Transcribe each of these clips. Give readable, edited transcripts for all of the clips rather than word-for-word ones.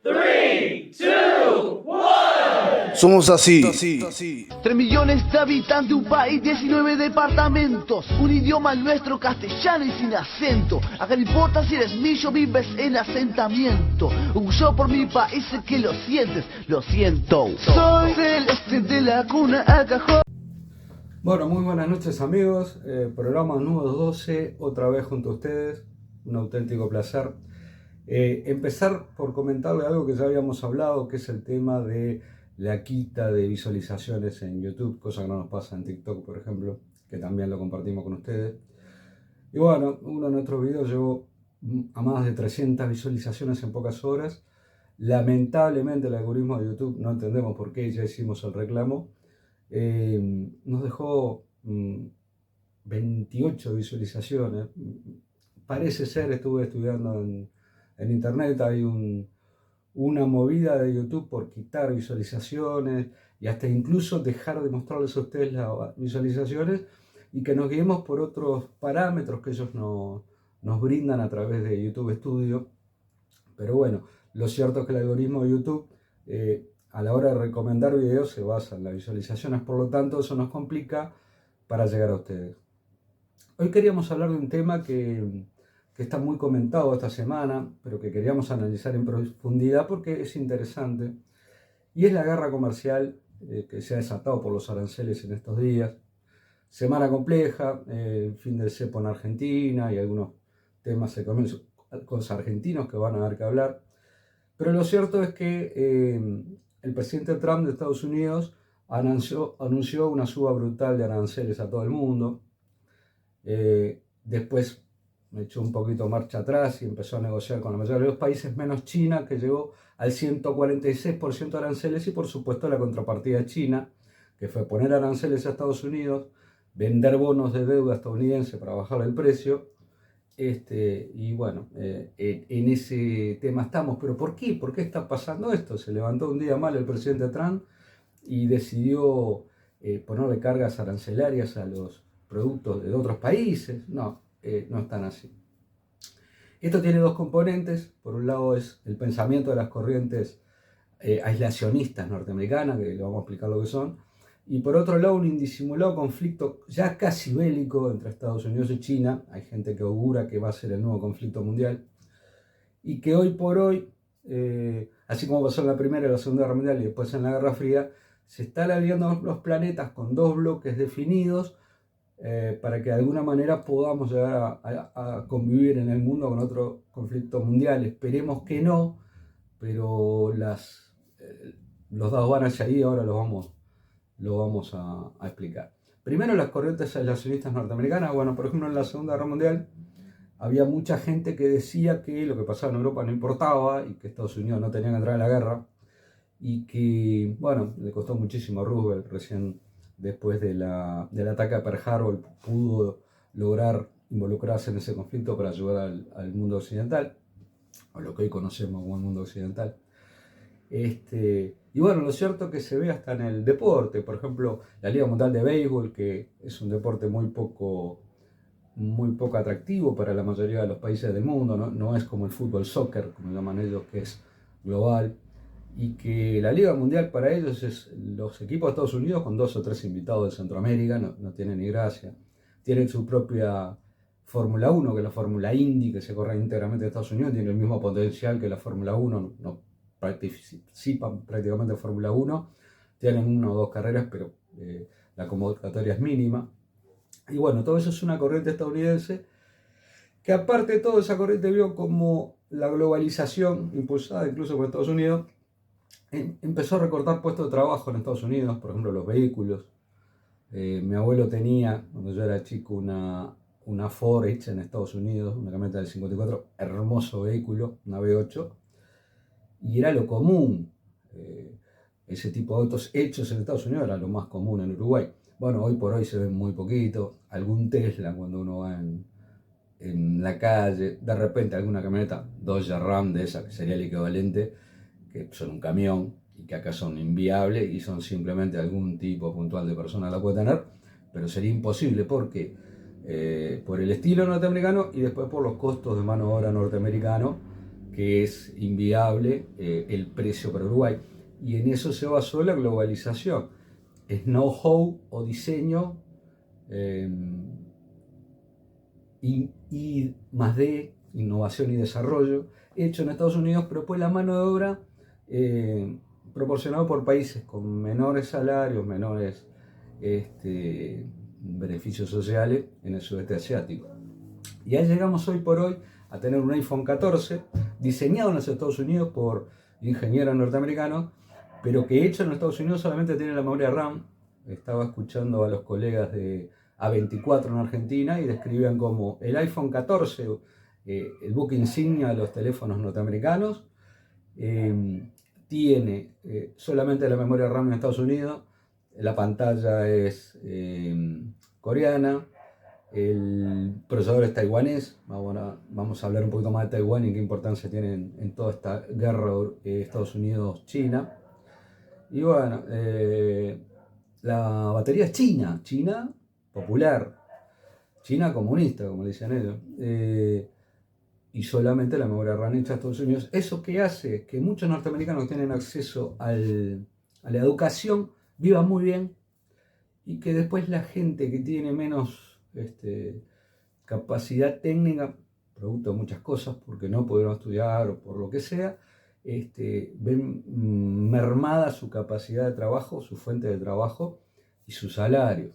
3, 2, 1. Somos así. 3 millones de habitantes, un país, 19 departamentos, un idioma el nuestro, castellano y sin acento. Acá no importa si eres millo, vives en asentamiento. Orgulloso por mi país, sé que lo sientes, lo siento. Soy celeste de la cuna al cajón. Bueno, muy buenas noches amigos, programa número 12, otra vez junto a ustedes, un auténtico placer. Empezar por comentarle algo que ya habíamos hablado, que es el tema de la quita de visualizaciones en YouTube, cosa que no nos pasa en TikTok, por ejemplo, que también lo compartimos con ustedes. Y bueno, uno de nuestros videos llegó a más de 300 visualizaciones en pocas horas. Lamentablemente el algoritmo de YouTube, no entendemos por qué, ya hicimos el reclamo, nos dejó 28 visualizaciones. Parece ser, estuve estudiando en internet, hay una movida de YouTube por quitar visualizaciones y hasta incluso dejar de mostrarles a ustedes las visualizaciones y que nos guiemos por otros parámetros que ellos nos brindan a través de YouTube Studio. Pero bueno, lo cierto es que el algoritmo de YouTube a la hora de recomendar videos se basa en las visualizaciones, por lo tanto eso nos complica para llegar a ustedes. Hoy queríamos hablar de un tema que está muy comentado esta semana, pero que queríamos analizar en profundidad porque es interesante, y es la guerra comercial que se ha desatado por los aranceles en estos días. Semana compleja, el fin del cepo en Argentina y algunos temas económicos con los argentinos que van a dar que hablar, pero lo cierto es que el presidente Trump de Estados Unidos anunció una suba brutal de aranceles a todo el mundo. Después echó un poquito marcha atrás y empezó a negociar con la mayoría de los países, menos China, que llegó al 146% de aranceles, y por supuesto la contrapartida de China, que fue poner aranceles a Estados Unidos, vender bonos de deuda estadounidense para bajar el precio. Y bueno, en ese tema estamos. ¿Pero por qué? ¿Por qué está pasando esto? Se levantó un día mal el presidente Trump y decidió ponerle cargas arancelarias a los productos de otros países. No están así. Esto tiene dos componentes. Por un lado es el pensamiento de las corrientes aislacionistas norteamericanas, que le vamos a explicar lo que son, y por otro lado un indisimulado conflicto ya casi bélico entre Estados Unidos y China. Hay gente que augura que va a ser el nuevo conflicto mundial, y que hoy por hoy, así como pasó en la Primera y la Segunda Guerra Mundial y después en la Guerra Fría, se están alineando los planetas con dos bloques definidos para que de alguna manera podamos llegar a convivir en el mundo con otro conflicto mundial. Esperemos que no, pero los dados van hacia ahí. Ahora lo vamos a explicar. Primero, las corrientes aislacionistas norteamericanas. Bueno, por ejemplo, en la Segunda Guerra Mundial había mucha gente que decía que lo que pasaba en Europa no importaba y que Estados Unidos no tenía que entrar en la guerra, y que, bueno, le costó muchísimo a Roosevelt. Recién después del ataque a Pearl Harbor pudo lograr involucrarse en ese conflicto para ayudar al mundo occidental, o lo que hoy conocemos como el mundo occidental. Y bueno, lo cierto es que se ve hasta en el deporte. Por ejemplo, la Liga Mundial de Béisbol, que es un deporte muy poco atractivo para la mayoría de los países del mundo, no es como el fútbol, soccer, como llaman ellos, que es global, y que la Liga Mundial para ellos es los equipos de Estados Unidos con 2 o 3 invitados de Centroamérica. No tiene ni gracia. Tienen su propia Fórmula 1, que es la Fórmula Indy, que se corre íntegramente en Estados Unidos, tiene el mismo potencial que la Fórmula 1, no participan prácticamente en Fórmula 1, tienen 1 o 2 carreras, pero la convocatoria es mínima. Y bueno, todo eso es una corriente estadounidense que, aparte de todo, esa corriente vio como la globalización, impulsada incluso por Estados Unidos, empezó a recortar puestos de trabajo en Estados Unidos. Por ejemplo, los vehículos. Mi abuelo tenía, cuando yo era chico, una Ford hecha en Estados Unidos, una camioneta del 54, hermoso vehículo, una V8, y era lo común. Ese tipo de autos hechos en Estados Unidos era lo más común en Uruguay. Bueno, hoy por hoy se ven muy poquito. Algún Tesla cuando uno va en la calle, de repente alguna camioneta Dodge Ram de esa, que sería el equivalente, que son un camión y que acá son inviables y son simplemente algún tipo puntual de persona la puede tener, pero sería imposible porque por el estilo norteamericano y después por los costos de mano de obra norteamericano, que es inviable el precio para Uruguay. Y en eso se basó la globalización. Es know-how o diseño y más de innovación y desarrollo hecho en Estados Unidos, pero pues la mano de obra proporcionado por países con menores salarios, menores beneficios sociales en el sudeste asiático. Y ahí llegamos hoy por hoy a tener un iPhone 14 diseñado en los Estados Unidos por ingenieros norteamericanos, pero que hecho en los Estados Unidos solamente tiene la memoria RAM. Estaba escuchando a los colegas de A24 en Argentina y describían como el iPhone 14, el buque insignia de los teléfonos norteamericanos, tiene solamente la memoria RAM en Estados Unidos, la pantalla es coreana, el procesador es taiwanés. Vamos a hablar un poquito más de Taiwán y qué importancia tiene en toda esta guerra Estados Unidos-China. Y bueno, la batería es china, China popular, China comunista, como le decían ellos. Y solamente la memoria RAM hecha en Estados Unidos. ¿Eso qué hace? Que muchos norteamericanos que tienen acceso a la educación vivan muy bien y que después la gente que tiene menos capacidad técnica, producto de muchas cosas, porque no pudieron estudiar o por lo que sea, ven mermada su capacidad de trabajo, su fuente de trabajo y su salario.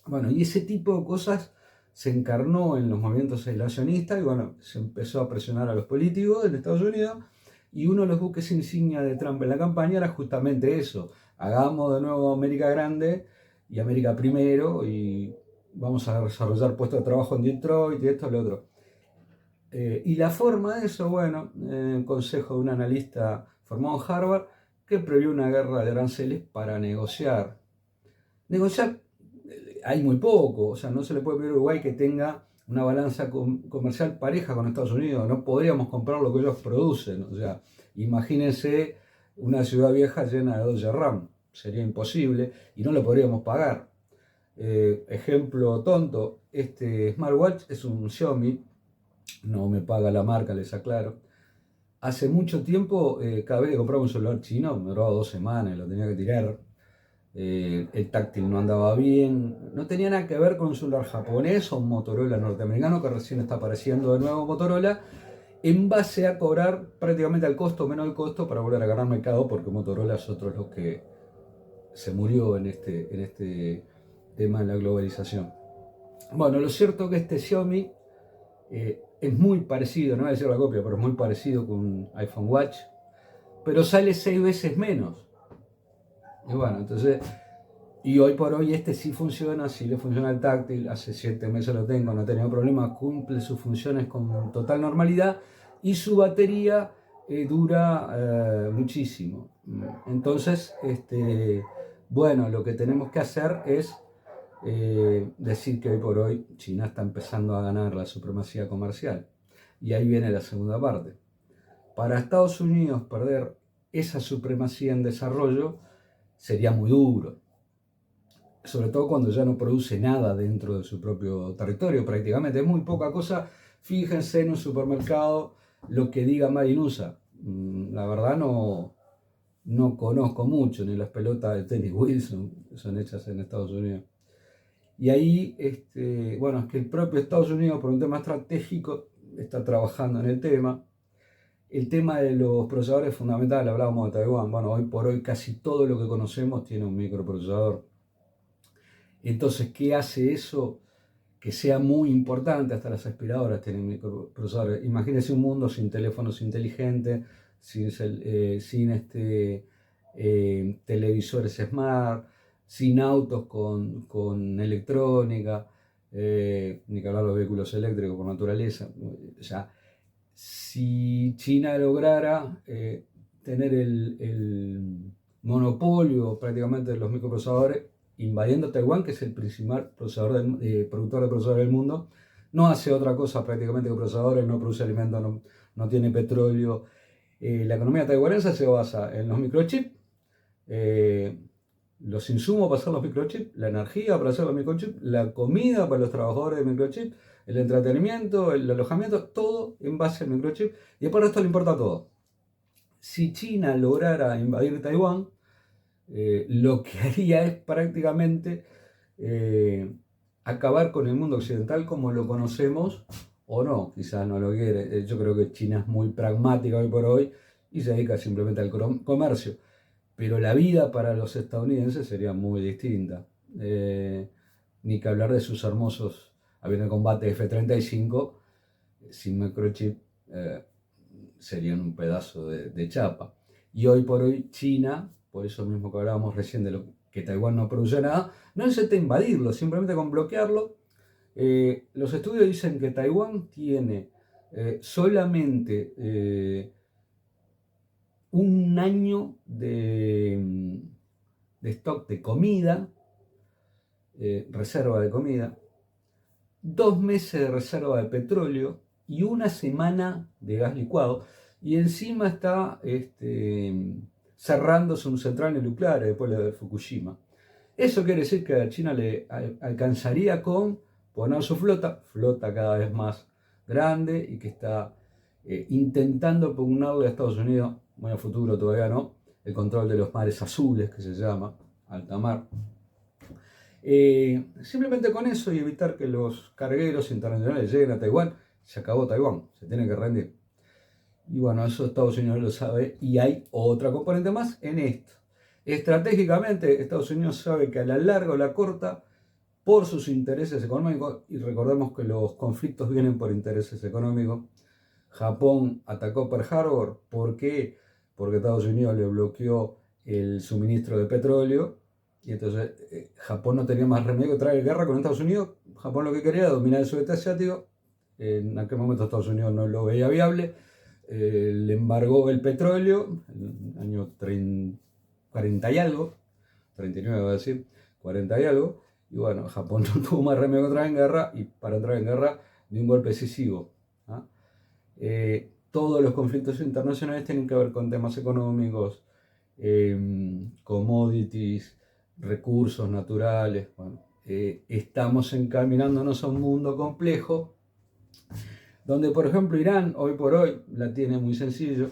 Bueno, y ese tipo de cosas se encarnó en los movimientos aislacionistas y bueno, se empezó a presionar a los políticos en Estados Unidos y uno de los buques insignia de Trump en la campaña era justamente eso: hagamos de nuevo América grande y América primero y vamos a desarrollar puestos de trabajo en Detroit y esto y lo otro. Y la forma de eso, bueno, el consejo de un analista formado en Harvard que previó una guerra de aranceles para negociar. Negociar hay muy poco, o sea, no se le puede pedir a Uruguay que tenga una balanza comercial pareja con Estados Unidos, no podríamos comprar lo que ellos producen, o sea, imagínense una ciudad vieja llena de Dodge Ram, sería imposible y no lo podríamos pagar. Ejemplo tonto, este smartwatch es un Xiaomi, no me paga la marca, les aclaro. Hace mucho tiempo, cada vez que compraba un celular chino, me duraba 2 semanas, lo tenía que tirar. El táctil no andaba bien, no tenía nada que ver con un celular japonés o un Motorola norteamericano que recién está apareciendo de nuevo Motorola, en base a cobrar prácticamente al costo, menos el costo, para volver a ganar mercado, porque Motorola es otro de los que se murió en este tema de la globalización. Bueno, lo cierto es que este Xiaomi es muy parecido, no voy a decir la copia, pero es muy parecido con un iPhone Watch, pero sale 6 veces menos. Y bueno, entonces, y hoy por hoy sí funciona, sí le funciona el táctil, hace 7 meses lo tengo, no he tenido problemas, cumple sus funciones con total normalidad y su batería dura muchísimo. Entonces, bueno, lo que tenemos que hacer es decir que hoy por hoy China está empezando a ganar la supremacía comercial. Y ahí viene la segunda parte. Para Estados Unidos perder esa supremacía en desarrollo sería muy duro, sobre todo cuando ya no produce nada dentro de su propio territorio prácticamente. Es muy poca cosa, fíjense en un supermercado lo que diga Made in USA. La verdad no conozco mucho, ni las pelotas de tenis Wilson son hechas en Estados Unidos. Y ahí, bueno, es que el propio Estados Unidos, por un tema estratégico, está trabajando en el tema. El tema de los procesadores es fundamental, hablábamos de Taiwán. Bueno, hoy por hoy casi todo lo que conocemos tiene un microprocesador. Entonces, ¿qué hace eso? Que sea muy importante, hasta las aspiradoras tienen microprocesadores. Imagínense un mundo sin teléfonos inteligentes, sin televisores smart, sin autos con electrónica, ni que hablar de los vehículos eléctricos por naturaleza. O sea, si China lograra tener el monopolio prácticamente de los microprocesadores, invadiendo Taiwán, que es el principal productor de procesadores del mundo, no hace otra cosa prácticamente que procesadores, no produce alimentos, no tiene petróleo. La economía taiwanesa se basa en los microchips, los insumos para hacer los microchips, la energía para hacer los microchips, la comida para los trabajadores de microchip, el entretenimiento, el alojamiento, todo en base al microchip. Y después el resto le importa todo. Si China lograra invadir Taiwán, lo que haría es prácticamente acabar con el mundo occidental como lo conocemos, o no, quizás no lo quiere. Yo creo que China es muy pragmática hoy por hoy y se dedica simplemente al comercio. Pero la vida para los estadounidenses sería muy distinta. Ni que hablar de sus hermosos aviones de combate F-35, sin microchip serían un pedazo de chapa. Y hoy por hoy China, por eso mismo que hablábamos recién de lo que Taiwán no produce nada, no necesita invadirlo, simplemente con bloquearlo. Los estudios dicen que Taiwán tiene solamente un año de stock de comida, reserva de comida, 2 meses de reserva de petróleo y 1 semana de gas licuado, y encima está cerrando sus centrales nucleares después de Fukushima. Eso quiere decir que a China le alcanzaría con poner su flota cada vez más grande, y que está intentando pugnarle a Estados Unidos, muy a futuro todavía no, el control de los mares azules, que se llama alta mar. Simplemente con eso, y evitar que los cargueros internacionales lleguen a Taiwán, se acabó Taiwán, se tiene que rendir. Y bueno, eso Estados Unidos lo sabe, y hay otra componente más en esto. Estratégicamente, Estados Unidos sabe que a la larga o la corta, por sus intereses económicos, y recordemos que los conflictos vienen por intereses económicos, Japón atacó Pearl Harbor. ¿Por qué? Porque Estados Unidos le bloqueó el suministro de petróleo, y entonces Japón no tenía más remedio que traer guerra con Estados Unidos. Japón lo que quería era dominar el sudeste asiático. En aquel momento Estados Unidos no lo veía viable. Le embargó el petróleo en el año 40 y algo, 39 voy a decir, 40 y algo, y bueno, Japón no tuvo más remedio que entrar en guerra, y para entrar en guerra de un golpe decisivo. Todos los conflictos internacionales tienen que ver con temas económicos, commodities, recursos naturales. Bueno, estamos encaminándonos a un mundo complejo, donde por ejemplo Irán hoy por hoy la tiene muy sencillo,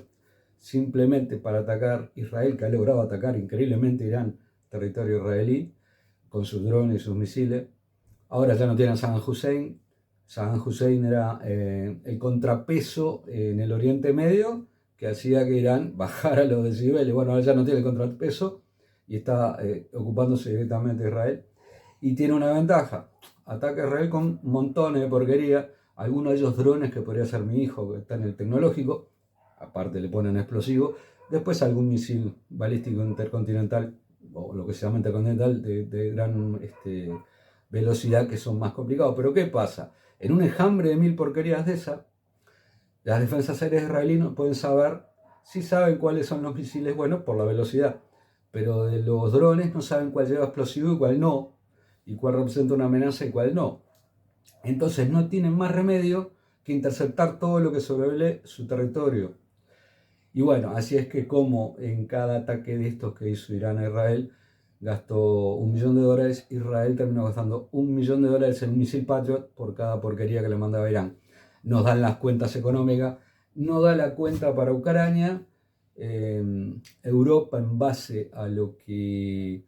simplemente para atacar Israel, que ha logrado atacar increíblemente Irán, territorio israelí, con sus drones y sus misiles. Ahora ya no tiene a Saddam Hussein. Saddam Hussein era el contrapeso en el Oriente Medio que hacía que Irán bajara los decibeles. Bueno, ahora ya no tiene el contrapeso y está ocupándose directamente de Israel. Y tiene una ventaja: ataca a Israel con montones de porquería. Algunos de ellos drones que podría ser mi hijo, que está en el tecnológico, aparte le ponen explosivo. Después algún misil balístico intercontinental, o lo que se llama intercontinental, de gran velocidad, que son más complicados. Pero ¿qué pasa? En un enjambre de 1000 porquerías de esas, las defensas aéreas israelíes pueden saber, si saben cuáles son los misiles buenos por la velocidad, pero de los drones no saben cuál lleva explosivo y cuál no, y cuál representa una amenaza y cuál no. Entonces no tienen más remedio que interceptar todo lo que sobrevuele su territorio. Y bueno, así es que como en cada ataque de estos que hizo Irán a Israel, gastó $1 millón, Israel terminó gastando $1 millón en un misil Patriot por cada porquería que le mandaba Irán. Nos dan las cuentas económicas, no da la cuenta para Ucrania. Europa, en base a lo que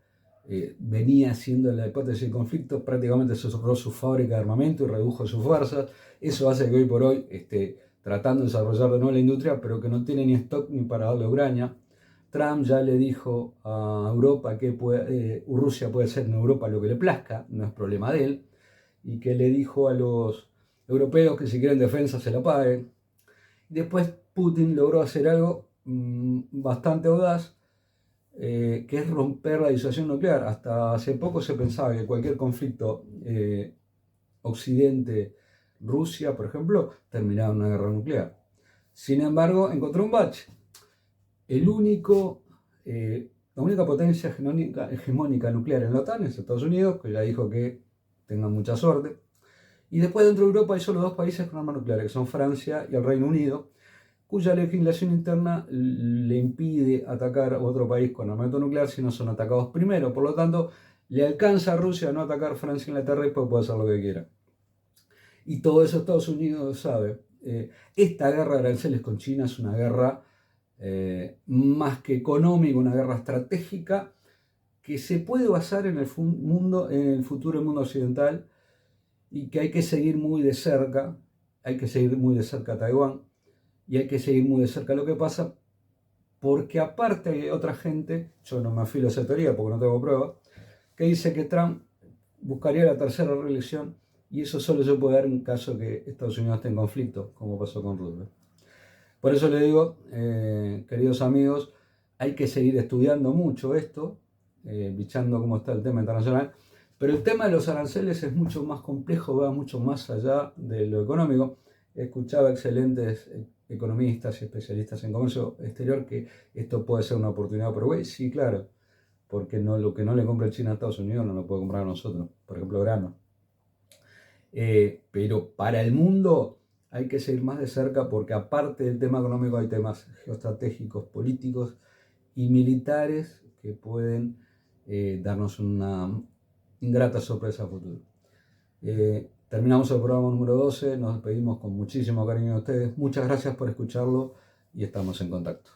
venía haciendo la hipótesis de conflicto, prácticamente cerró su fábrica de armamento y redujo sus fuerzas. Eso hace que hoy por hoy esté tratando de desarrollar de nuevo la industria, pero que no tiene ni stock ni para darle a Ucrania. Trump ya le dijo a Europa que Rusia puede hacer en Europa lo que le plazca, no es problema de él, y que le dijo a los europeos que si quieren defensa se la paguen. Después Putin logró hacer algo bastante audaz, que es romper la disuasión nuclear. Hasta hace poco se pensaba que cualquier conflicto Occidente-Rusia, por ejemplo, terminaba en una guerra nuclear. Sin embargo, encontró un bache. La única potencia hegemónica nuclear en la OTAN es Estados Unidos, que ya dijo que tengan mucha suerte. Y después, dentro de Europa, hay solo 2 países con armas nucleares, que son Francia y el Reino Unido, cuya legislación interna le impide atacar a otro país con armamento nuclear si no son atacados primero. Por lo tanto, le alcanza a Rusia a no atacar Francia e Inglaterra y puede hacer lo que quiera. Y todo eso Estados Unidos sabe. Esta guerra de aranceles con China es una guerra más que económica, una guerra estratégica que se puede basar en el futuro mundo occidental y que hay que seguir muy de cerca. Hay que seguir muy de cerca a Taiwán y hay que seguir muy de cerca lo que pasa, porque aparte hay otra gente, yo no me afilo a esa teoría porque no tengo pruebas, que dice que Trump buscaría la tercera reelección y eso solo se puede dar en caso que Estados Unidos esté en conflicto, como pasó con Roosevelt. Por eso le digo, queridos amigos, hay que seguir estudiando mucho esto, bichando cómo está el tema internacional, pero el tema de los aranceles es mucho más complejo, va mucho más allá de lo económico. Escuchaba excelentes economistas y especialistas en comercio exterior que esto puede ser una oportunidad para Uruguay. Sí, claro, porque no, lo que no le compra China a Estados Unidos no lo puede comprar a nosotros, por ejemplo, grano. Pero para el mundo hay que seguir más de cerca porque aparte del tema económico hay temas geoestratégicos, políticos y militares que pueden darnos una ingrata sorpresa a futuro. Terminamos el programa número 12, nos despedimos con muchísimo cariño de ustedes. Muchas gracias por escucharlo y estamos en contacto.